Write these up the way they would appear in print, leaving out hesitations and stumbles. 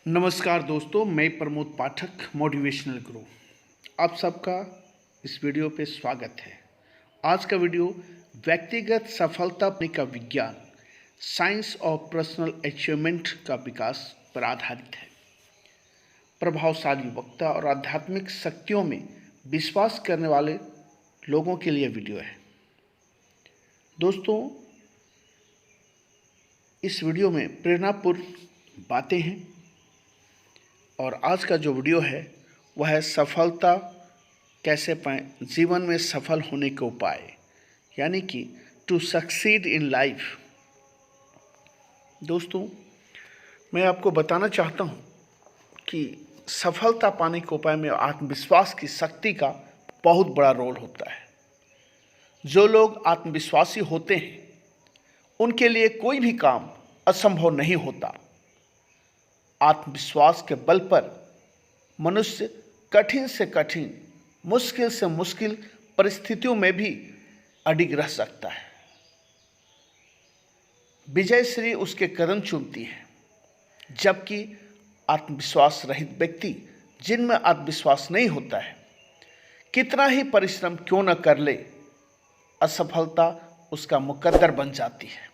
नमस्कार दोस्तों, मैं प्रमोद पाठक मोटिवेशनल गुरु। आप सबका इस वीडियो पे स्वागत है। आज का वीडियो व्यक्तिगत सफलता पाने का विज्ञान, साइंस ऑफ पर्सनल अचीवमेंट का विकास पर आधारित है। प्रभावशाली वक्ता और आध्यात्मिक शक्तियों में विश्वास करने वाले लोगों के लिए वीडियो है। दोस्तों, इस वीडियो में प्रेरणापूर्ण बातें हैं और आज का जो वीडियो है वह है सफलता कैसे पाएं, जीवन में सफल होने के उपाय, यानी कि टू सक्सीड इन लाइफ। दोस्तों, मैं आपको बताना चाहता हूं कि सफलता पाने के उपाय में आत्मविश्वास की शक्ति का बहुत बड़ा रोल होता है। जो लोग आत्मविश्वासी होते हैं उनके लिए कोई भी काम असंभव नहीं होता। आत्मविश्वास के बल पर मनुष्य कठिन से कठिन, मुश्किल से मुश्किल परिस्थितियों में भी अडिग रह सकता है। विजयश्री उसके कदम चूमती है, जबकि आत्मविश्वास रहित व्यक्ति, जिनमें आत्मविश्वास नहीं होता है, कितना ही परिश्रम क्यों न कर ले, असफलता उसका मुकद्दर बन जाती है।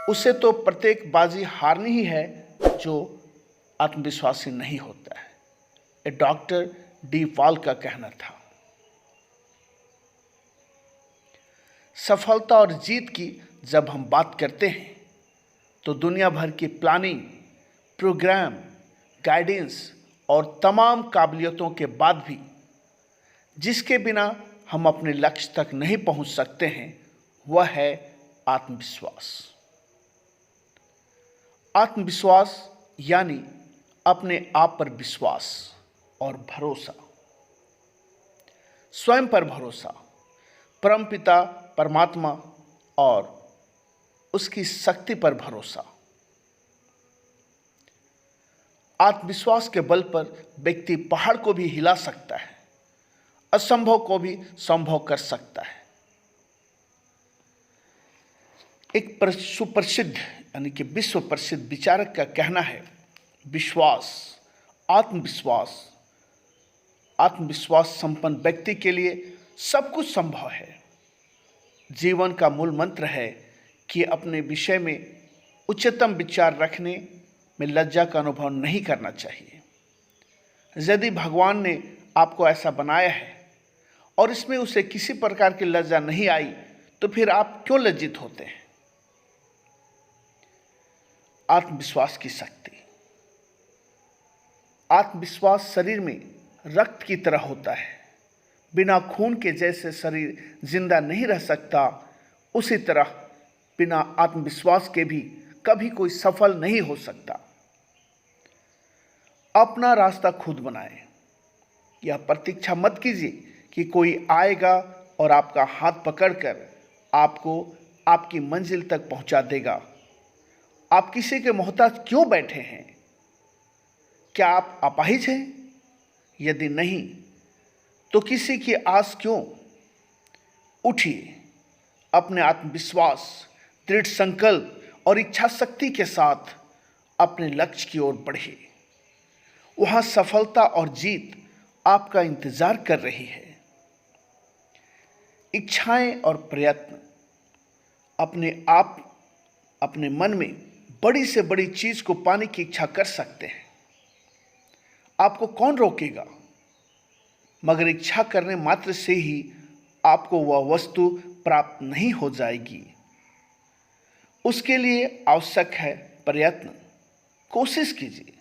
उसे तो प्रत्येक बाजी हारनी ही है जो आत्मविश्वासी नहीं होता है। ये डॉक्टर डी पॉल का कहना था। सफलता और जीत की जब हम बात करते हैं तो दुनिया भर की प्लानिंग, प्रोग्राम, गाइडेंस और तमाम काबिलियतों के बाद भी जिसके बिना हम अपने लक्ष्य तक नहीं पहुंच सकते हैं, वह है आत्मविश्वास। आत्मविश्वास यानी अपने आप पर विश्वास और भरोसा, स्वयं पर भरोसा, परमपिता परमात्मा और उसकी शक्ति पर भरोसा। आत्मविश्वास के बल पर व्यक्ति पहाड़ को भी हिला सकता है, असंभव को भी संभव कर सकता है। एक सुप्रसिद्ध यानी कि विश्व प्रसिद्ध विचारक का कहना है, आत्मविश्वास संपन्न व्यक्ति के लिए सब कुछ संभव है। जीवन का मूल मंत्र है कि अपने विषय में उच्चतम विचार रखने में लज्जा का अनुभव नहीं करना चाहिए। यदि भगवान ने आपको ऐसा बनाया है और इसमें उसे किसी प्रकार की लज्जा नहीं आई, तो फिर आप क्यों लज्जित होते हैं? आत्मविश्वास की शक्ति। आत्मविश्वास शरीर में रक्त की तरह होता है। बिना खून के जैसे शरीर जिंदा नहीं रह सकता, उसी तरह बिना आत्मविश्वास के भी कभी कोई सफल नहीं हो सकता। अपना रास्ता खुद बनाएं। यह प्रतीक्षा मत कीजिए कि कोई आएगा और आपका हाथ पकड़कर आपको आपकी मंजिल तक पहुंचा देगा। आप किसी के मोहताज क्यों बैठे हैं? क्या आप अपाहिज हैं? यदि नहीं, तो किसी की आस क्यों? उठिए, अपने आत्मविश्वास, दृढ़ संकल्प और इच्छा शक्ति के साथ अपने लक्ष्य की ओर बढ़िए। वहां सफलता और जीत आपका इंतजार कर रही है। इच्छाएं और प्रयत्न। अपने मन में बड़ी से बड़ी चीज को पाने की इच्छा कर सकते हैं। आपको कौन रोकेगा? मगर इच्छा करने मात्र से ही आपको वह वस्तु प्राप्त नहीं हो जाएगी। उसके लिए आवश्यक है प्रयत्न। कोशिश कीजिए।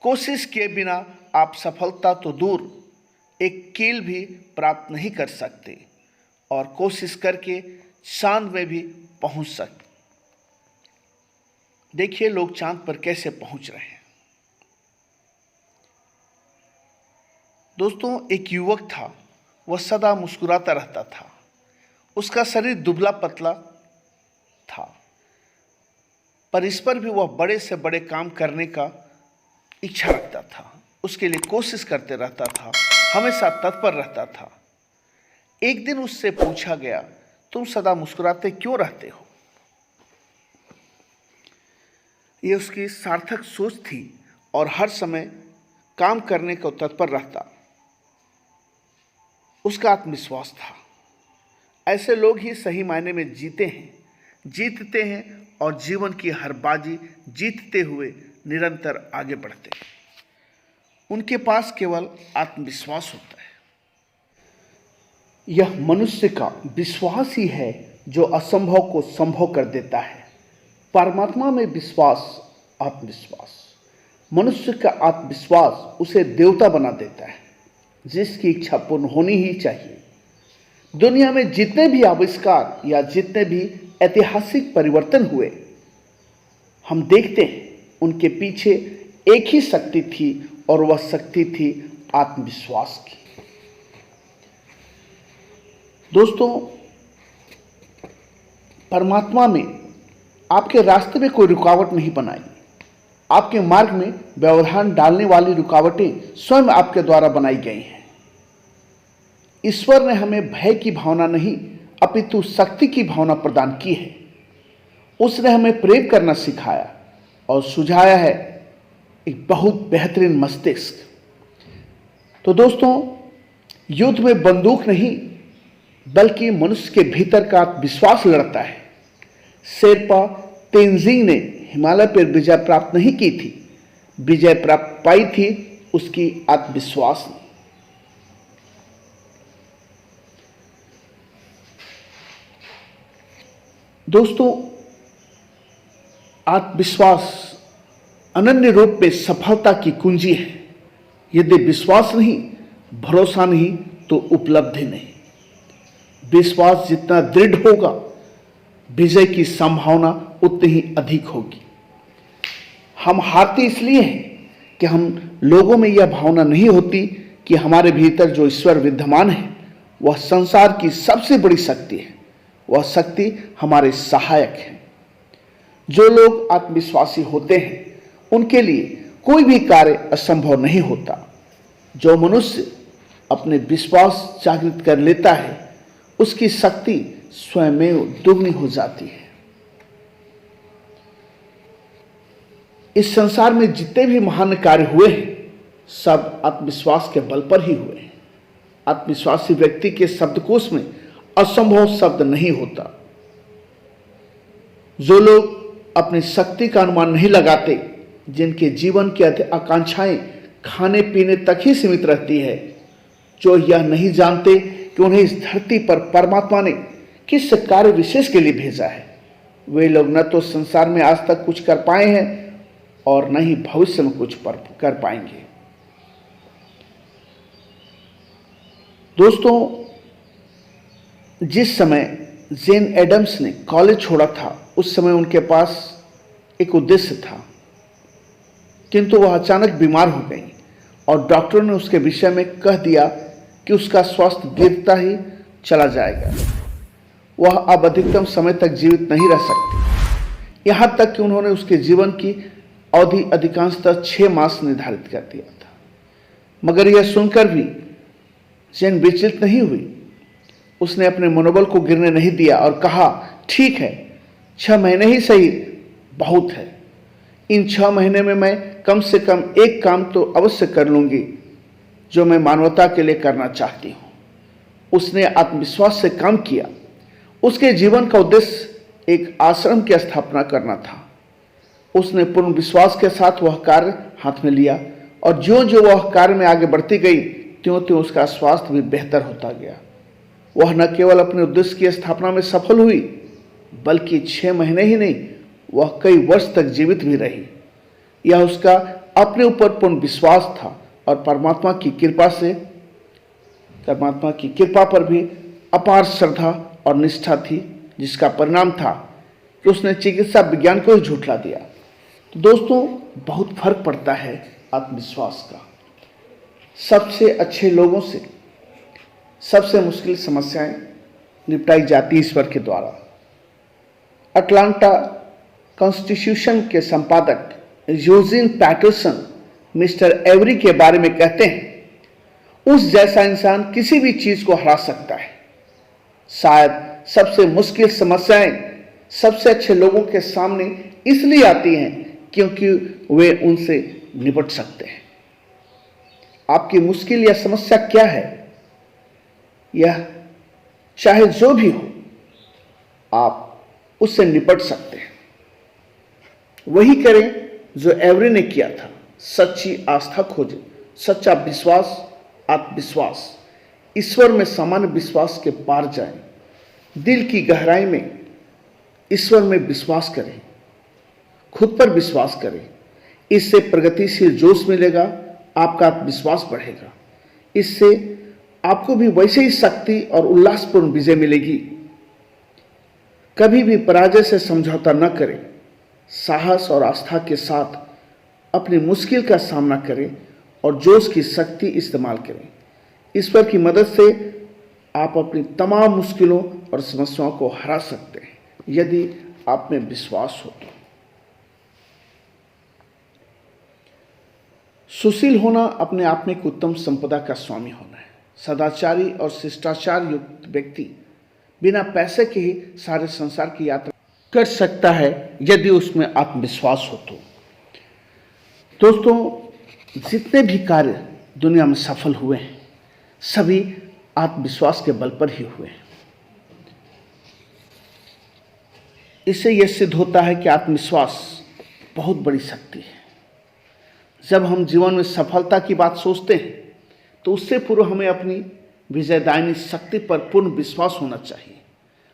कोशिश किए बिना आप सफलता तो दूर, एक कील भी प्राप्त नहीं कर सकते और कोशिश करके चांद में भी पहुंच सकते। देखिए लोग चांद पर कैसे पहुंच रहे हैं। दोस्तों, एक युवक था, वह सदा मुस्कुराता रहता था। उसका शरीर दुबला पतला था, पर इस पर भी वह बड़े से बड़े काम करने का इच्छा रखता था। उसके लिए कोशिश करते रहता था, हमेशा तत्पर रहता था। एक दिन उससे पूछा गया, तुम सदा मुस्कुराते क्यों रहते हो? ये उसकी सार्थक सोच थी और हर समय काम करने को तत्पर रहता। उसका आत्मविश्वास था। ऐसे लोग ही सही मायने में जीतते हैं और जीवन की हर बाजी जीतते हुए निरंतर आगे बढ़ते हैं। उनके पास केवल आत्मविश्वास होता है। यह मनुष्य का विश्वास ही है जो असंभव को संभव कर देता है। परमात्मा में विश्वास, आत्मविश्वास। मनुष्य का आत्मविश्वास उसे देवता बना देता है, जिसकी इच्छा पूर्ण होनी ही चाहिए। दुनिया में जितने भी आविष्कार या जितने भी ऐतिहासिक परिवर्तन हुए, हम देखते हैं उनके पीछे एक ही शक्ति थी और वह शक्ति थी आत्मविश्वास की। दोस्तों, परमात्मा में आपके रास्ते में कोई रुकावट नहीं बनाई। आपके मार्ग में व्यवधान डालने वाली रुकावटें स्वयं आपके द्वारा बनाई गई हैं। ईश्वर ने हमें भय की भावना नहीं अपितु शक्ति की भावना प्रदान की है। उसने हमें प्रेम करना सिखाया और सुझाया है एक बहुत बेहतरीन मस्तिष्क। तो दोस्तों, युद्ध में बंदूक नहीं बल्कि मनुष्य के भीतर का विश्वास लड़ता है। शेरपा तेंजिंग ने हिमालय पर विजय प्राप्त नहीं की थी, विजय प्राप्त पाई थी उसकी आत्मविश्वास ने। दोस्तों, आत्मविश्वास अनन्य रूप में सफलता की कुंजी है। यदि विश्वास नहीं, भरोसा नहीं तो उपलब्धि नहीं। विश्वास जितना दृढ़ होगा, विजय की संभावना उतनी ही अधिक होगी। हम हारते इसलिए हैं कि हम लोगों में यह भावना नहीं होती कि हमारे भीतर जो ईश्वर विद्यमान है वह संसार की सबसे बड़ी शक्ति है। वह शक्ति हमारे सहायक है। जो लोग आत्मविश्वासी होते हैं उनके लिए कोई भी कार्य असंभव नहीं होता। जो मनुष्य अपने विश्वास जागृत कर लेता है उसकी शक्ति स्वयं दुगनी हो जाती है। इस संसार में जितने भी महान कार्य हुए हैं सब आत्मविश्वास के बल पर ही हुए हैं। आत्मविश्वासी व्यक्ति के शब्दकोश में असंभव शब्द नहीं होता। जो लोग अपनी शक्ति का अनुमान नहीं लगाते, जिनके जीवन की आकांक्षाएं खाने पीने तक ही सीमित रहती है, जो यह नहीं जानते कि उन्हें इस धरती पर परमात्मा ने किस कार्य विशेष के लिए भेजा है, वे लोग न तो संसार में आज तक कुछ कर पाए हैं और न ही भविष्य में कुछ कर पाएंगे। दोस्तों, जिस समय जेन एडम्स ने कॉलेज छोड़ा था उस समय उनके पास एक उद्देश्य था, किंतु वह अचानक बीमार हो गई और डॉक्टरों ने उसके विषय में कह दिया कि उसका स्वास्थ्य गिरता ही चला जाएगा। वह अब अधिकतम समय तक जीवित नहीं रह सकती। यहाँ तक कि उन्होंने उसके जीवन की अवधि अधिकांशतः 6 मास निर्धारित कर दिया था। मगर यह सुनकर भी जेन विचलित नहीं हुई। उसने अपने मनोबल को गिरने नहीं दिया और कहा, ठीक है, 6 महीने ही सही बहुत है। इन 6 महीने में मैं कम से कम एक काम तो अवश्य कर लूंगी जो मैं मानवता के लिए करना चाहती हूँ। उसने आत्मविश्वास से काम किया। उसके जीवन का उद्देश्य एक आश्रम की स्थापना करना था। उसने पूर्ण विश्वास के साथ वह कार्य हाथ में लिया और ज्यों ज्यों वह कार्य में आगे बढ़ती गई त्यों त्यों उसका स्वास्थ्य भी बेहतर होता गया। वह न केवल अपने उद्देश्य की स्थापना में सफल हुई बल्कि 6 महीने ही नहीं, वह कई वर्ष तक जीवित भी रही। यह उसका अपने ऊपर पूर्ण विश्वास था और परमात्मा की कृपा पर भी अपार श्रद्धा और निष्ठा थी, जिसका परिणाम था कि उसने चिकित्सा विज्ञान को ही झुठला दिया। तो दोस्तों, बहुत फर्क पड़ता है आत्मविश्वास का। सबसे अच्छे लोगों से सबसे मुश्किल समस्याएं निपटाई जाती ईश्वर के द्वारा। अटलांटा कॉन्स्टिट्यूशन के संपादक यूजिन पैटरसन मिस्टर एवरी के बारे में कहते हैं, उस जैसा इंसान किसी भी चीज को हरा सकता है। शायद सबसे मुश्किल समस्याएं सबसे अच्छे लोगों के सामने इसलिए आती हैं क्योंकि वे उनसे निपट सकते हैं। आपकी मुश्किल या समस्या क्या है, यह चाहे जो भी हो, आप उससे निपट सकते हैं। वही करें जो एवरी ने किया था, सच्ची आस्था खोजें, सच्चा विश्वास, आत्मविश्वास, ईश्वर में सामान्य विश्वास के पार जाएं, दिल की गहराई में ईश्वर में विश्वास करें, खुद पर विश्वास करें। इससे प्रगतिशील जोश मिलेगा, आपका आत्मविश्वास बढ़ेगा। इससे आपको भी वैसे ही शक्ति और उल्लासपूर्ण विजय मिलेगी। कभी भी पराजय से समझौता न करें, साहस और आस्था के साथ अपनी मुश्किल का सामना करें और जोश की शक्ति इस्तेमाल करें। ईश्वर की मदद से आप अपनी तमाम मुश्किलों और समस्याओं को हरा सकते हैं, यदि आप में विश्वास हो तो। सुशील होना अपने आप में एक उत्तम संपदा का स्वामी होना है। सदाचारी और शिष्टाचार युक्त व्यक्ति बिना पैसे के ही सारे संसार की यात्रा कर सकता है, यदि उसमें आत्मविश्वास हो तो। दोस्तों, जितने भी कार्य दुनिया में सफल हुए हैं, सभी आत्मविश्वास के बल पर ही हुए हैं। इससे यह सिद्ध होता है कि आत्मविश्वास बहुत बड़ी शक्ति है। जब हम जीवन में सफलता की बात सोचते हैं, तो उससे पूर्व हमें अपनी विजयदायिनी शक्ति पर पूर्ण विश्वास होना चाहिए।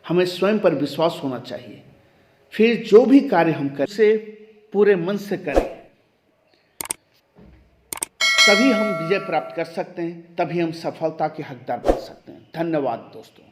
हमें स्वयं पर विश्वास होना चाहिए। फिर जो भी कार्य हम करें, उसे पूरे मन से करें, तभी हम विजय प्राप्त कर सकते हैं, तभी हम सफलता के हकदार बन सकते हैं। धन्यवाद दोस्तों।